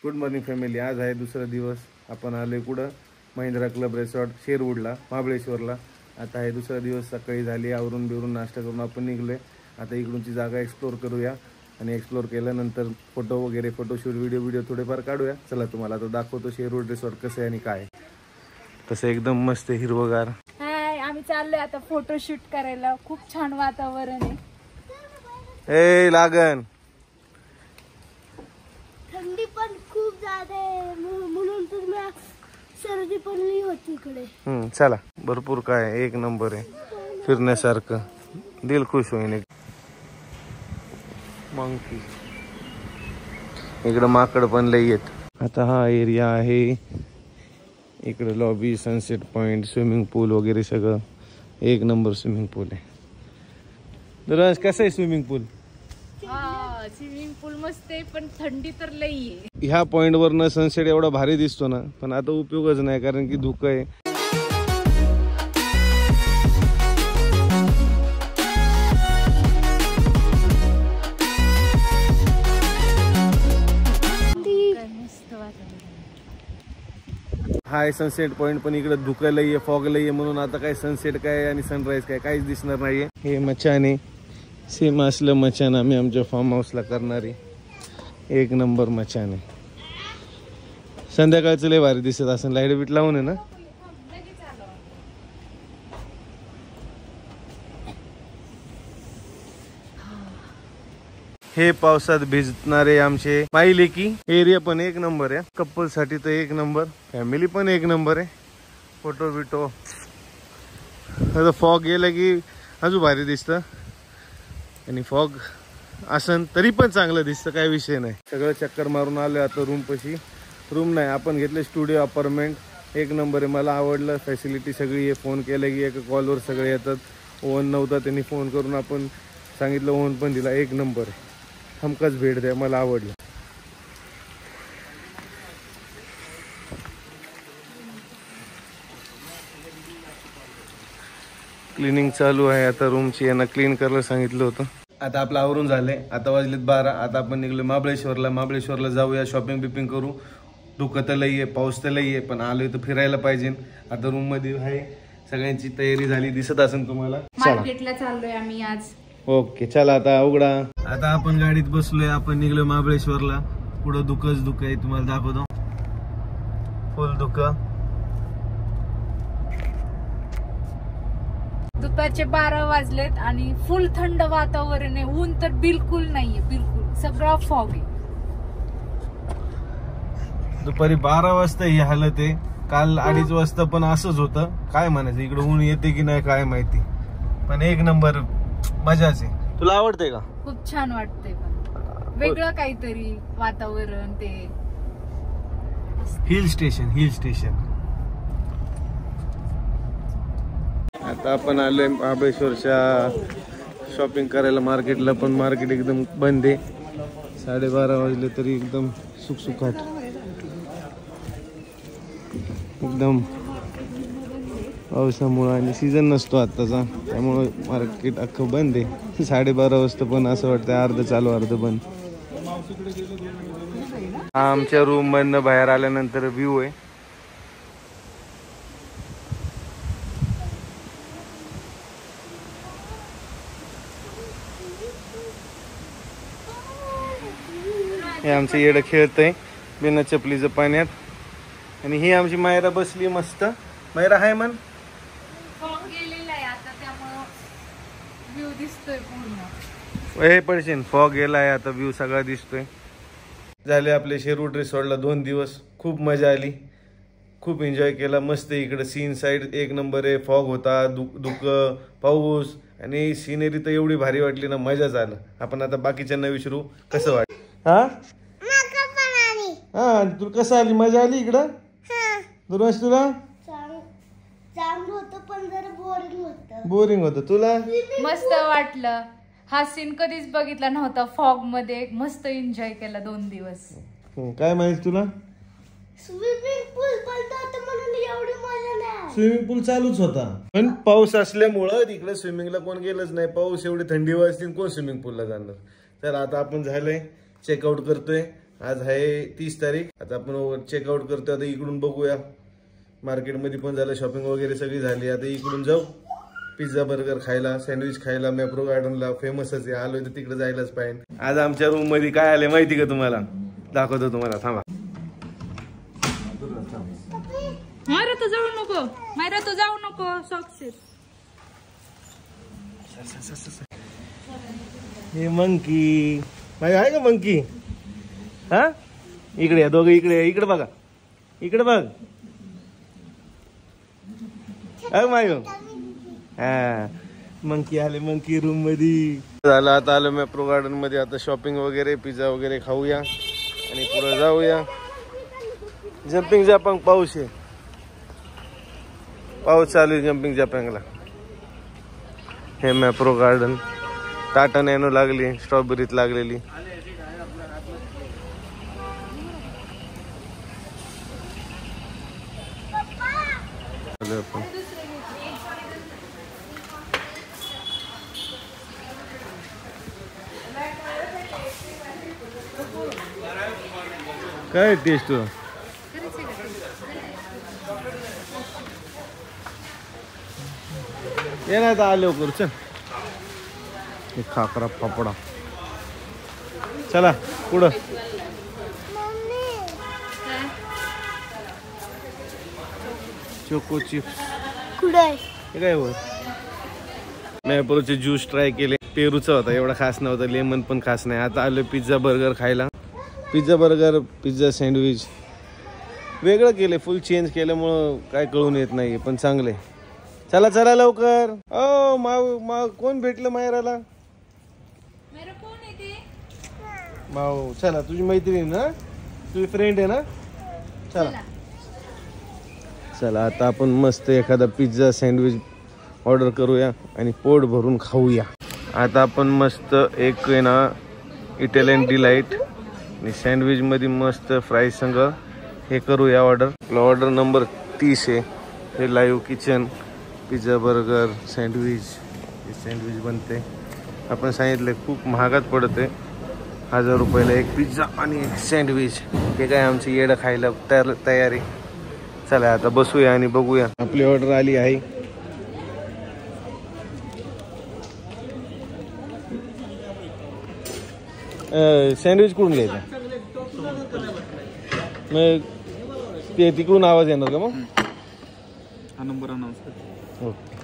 Good morning family. आज आहे दुसरा दिवस. आपण आलोय कुठं? महिंद्रा क्लब रिसॉर्ट शेरवूडला, महाबळेश्वरला. आता आहे दुसरा दिवस. सकाळी झाली, आवरून बिवरून नाश्ता करून आपण निघलोय. आता इकडूनची जागा एक्सप्लोर करूया आणि एक्सप्लोर केल्यानंतर फोटो वगैरे, फोटोशूट, व्हिडिओ थोडेफार काढूया. चला तुम्हाला आता दाखवतो शेरवूड रिसॉर्ट कसं आहे आणि काय. तसं एकदम मस्त हिरवगार. हाय, आम्ही चाललोय आता फोटोशूट करायला. खूप छान वातावरण आहे. ए लागन थंडी पण खूप ज्यादा आहे म्हणून तर सर्दी पण नाही होती इकडे. चला, भरपूर काय एक नंबर आहे फिरण्यासारखं. दिल खुश होईन. मंकी इकडं माकड पण लई येत. आता हा एरिया आहे. इकडे लॉबी, सनसेट पॉइंट, स्विमिंग पूल वगैरे सगळं एक नंबर स्विमिंग पूल आहे. दररोज कसं आहे स्विमिंग पूल? स्विमिंग पूल मस्त आहे पण थंडी तर लई आहे. ह्या पॉइंट वरनं सनसेट एवढा भारी दिसतो ना, पण आता उपयोगच नाही कारण की धुकं आहे. हाय सनसेट पॉइंट, पण इकडे धुकं लई आहे, फॉग लई आहे, म्हणून आता काय सनसेट काय आणि सनराईज काय काहीच दिसणार नाहीये. हे मचाने सेम असलं मचान आम्ही आमच्या फार्म हाऊसला करणारी. एक नंबर मचान आहे. संध्याकाळचं लय भारी दिसत असं. लाईट बीट लावून आहे ना. हे पावसात भिजणारे आमचे पाहिले की एरिया पण एक नंबर आहे. कपल साठी तर एक नंबर, फॅमिली पण एक नंबर आहे. फोटो बिटो. आता फॉग गेला की अजून भारी दिसतं आणि फॉग असन तरी पण चांगलं दिसतं, काय विषय नाही. सगळं चक्कर मारून आलोय आता रूम पशी. रूम नाही, आपण घेतले स्टुडिओ अपार्टमेंट. एक नंबर आहे, मला आवडलं. फॅसिलिटी सगळी आहे. फोन केलं की एका कॉलवर सगळे येतात. ओव्हन नव्हता, त्यांनी फोन करून आपण सांगितलं, ओव्हन पण दिला. एक नंबर आहे. हमखास भेट द्या, मला आवडलं. क्लिनिंग चालू आहे आता रूमची. यांना क्लीन करायला सांगितलं होतं. आता आपलं आवरून झालंय. आता वाजलेत 12. आता आपण निघलो महाबळेश्वरला. महाबळेश्वरला जाऊया, शॉपिंग बिपिंग करू. धुकं तर लई आहे, पाऊस तर लई आहे, पण आलोय तर फिरायला पाहिजे. आता रूम मध्ये आहे, सगळ्यांची तयारी झाली दिसत असेल तुम्हाला. मार्केटला चाललोय आम्ही आज. ओके चला आता उघडा. आता आपण गाडीत बसलोय. आपण निघलोय महाबळेश्वरला. पुढं धुकंच धुकं आहे, तुम्हाला दाखवतो. फुल धुकं. दुपारचे 12 वाजलेत आणि फुल थंड वातावरण आहे. ऊन तर बिलकुल नाहीये, बिलकुल. सगळा फॉग आहे. दुपारी 12 वाजता ही हालत आहे. काल 2:30 वाजता पण असंच होतं. काय म्हणायचं, इकडे ऊन येते की नाही काय माहिती, पण एक नंबर मजाच आहे. तुला आवडते का? खूप छान वाटतंय, पण वेगळं काहीतरी वातावरण. ते हिल स्टेशन, हिल स्टेशन. आता आपण आलोय महाबळेश्वरच्या शॉपिंग करायला मार्केटला, पण मार्केट एकदम बंद आहे. 12:30 वाजले तरी एकदम सुखसुखाट. एकदम पावसामुळं आणि सीझन नसतो आत्ताचा, त्यामुळं मार्केट अख्खं बंद आहे. 12:30 वाजता पण असं वाटतं अर्ध चालू अर्ध बंद. हा आमच्या रूम मधनं बाहेर आल्यानंतर व्ह्यू आहे. हे आमचं येडं खेळतंय बिना चपलीचं पाण्यात. आणि ही आमची मायरा बसली मस्त. मायरा हाय मन. फॉग गेलेला आहे आता, त्यामुळं व्ह्यू दिसतोय पूर्ण. हे पडशील, फॉग गेलाय आता, व्ह्यू सगळा दिसतोय. झाले आपले शेरवूड रिसॉर्टला 2 दिवस. खूप मजा आली, खूप एन्जॉय केला. मस्त इकडे सीन साईड एक नंबर आहे. फॉग होता, धुकं, पाऊस आणि सिनेरी तर एवढी भारी वाटली ना, मजा झालं. आपण आता बाकीच्यांना विचारू कसं वाटलं. हा हा, तुला कसं आली, मजा आली इकडं? दुर्वाश तुला? चांगलं होतं पण जरा बोरिंग होतं. बोरिंग होतं तुला? मस्त वाटलं. हा सीन कधीच बघितला नव्हता. फॉग मध्ये मस्त एन्जॉय केला 2 दिवस. काय माहिती तुला? स्विमिंग पूल बंद होतं म्हणून एवढी मजा नाही. स्विमिंग पूल चालूच होता, पण पाऊस असल्यामुळं तिकडे स्विमिंगला कोण गेलंच नाही. पाऊस एवढी थंडी वाजते, कोण स्विमिंग पूलला जाणार. तर आता आपण झालंय चेकआउट करतोय आज आहे 30 तारीख. आता आपण चेकआउट करतो. आता इकडून बघूया, मार्केटमध्ये पण झालं, शॉपिंग वगैरे सगळी झाली. आता इकडून जाऊ पिझ्झा बर्गर खायला, सँडविच खायला. मॅप्रो गार्डनला फेमसच आहे, आलोय तर तिकडे जायलाच पाहिजे. आज आमच्या रूम मध्ये काय आले माहिती का तुम्हाला? दाखवतो तुम्हाला, थांबा. मायरा तू जाऊ नको, मायरा तू जाऊ नको. सॉक्स हे मंकी माय आहे का मंकी? हा इकडे या दोघं, इकडे बघा, इकडे बघ. माय हा मंकी आले, मंकी रूम मध्ये झालं. आता आलो मॅप्रो गार्डन मध्ये. आता शॉपिंग वगैरे, पिझ्झा वगैरे खाऊया आणि पुढे जाऊया. जम्पिंग जपांग पाऊस आहे, पाऊस चालू आहे जम्पिंग जपांगला. हे मॅप्रो गार्डन. टाटा नॅनो लागली, स्ट्रॉबेरीत लागलेली. काय टेस्ट ये ना, आता आलो करू. चल खाकरा पापडा. चला पुढं. चोको चिप्स कुठे काय हो? मॅप्रोचे ज्यूस ट्राय केले. पेरूचा होता, एवढा खास नव्हता. लेमन पण खास नाही. आता आलो पिझ्झा बर्गर खायला. पिझ्झा बर्गर, पिझ्झा सँडविच वेगळं केले, फुल चेंज केल्यामुळं काय कळून येत नाही, पण चांगले. चला चला लवकर. ओ माव कोण भेटलं मायराला? माव चला, तुझी मैत्रीण ना, तुझी फ्रेंड आहे ना. चला चला, आता आपण मस्त एखादा पिझ्झा सँडविच ऑर्डर करूया आणि पोट भरून खाऊया. आता आपण मस्त एक आहे ना इटालियन डिलाईट आणि सँडविच मध्ये मस्त फ्राईज संग हे करूया ऑर्डर. आपला ऑर्डर नंबर 30 आहे. हे live kitchen pizza burger sandwich. हे सँडविच बनते. आपण सांगितले खूप महागात पडते, 1000 रुपयाला एक पिझ्झा आणि एक सँडविच. हे काय आमची येडं खायला तयारी. चला आता बसूया आणि बघूया. आपली ऑर्डर आली आहे. सँडविच कुठून घ्यायचा? मग ते तिकडून आवाज येणार का? मग हा नंबर अनाउन्स. ओके.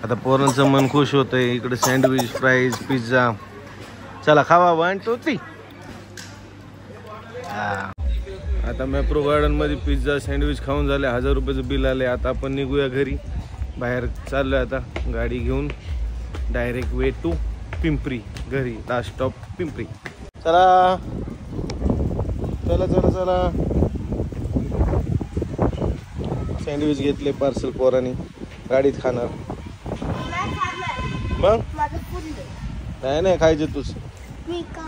आता पोरांचं मन खुश होतंय. इकडे सँडविच, फ्राईज, पिझ्झा. चला खावा. 1 2 3. आता मॅप्रो गार्डन मध्ये पिझ्झा सँडविच खाऊन झाले. 1000 रुपयाचं बिल आले. आता आपण निघूया घरी. बाहेर चाललोय आता गाडी घेऊन. Direct way to Pimpri. घरी लास्ट स्टॉप पिंपरी. चला चला चला चला. सँडविच घेतले पार्सल पोरांनी, गाडीत खाणार. मग माझं फुल काय नाही खायचं तूच. मी का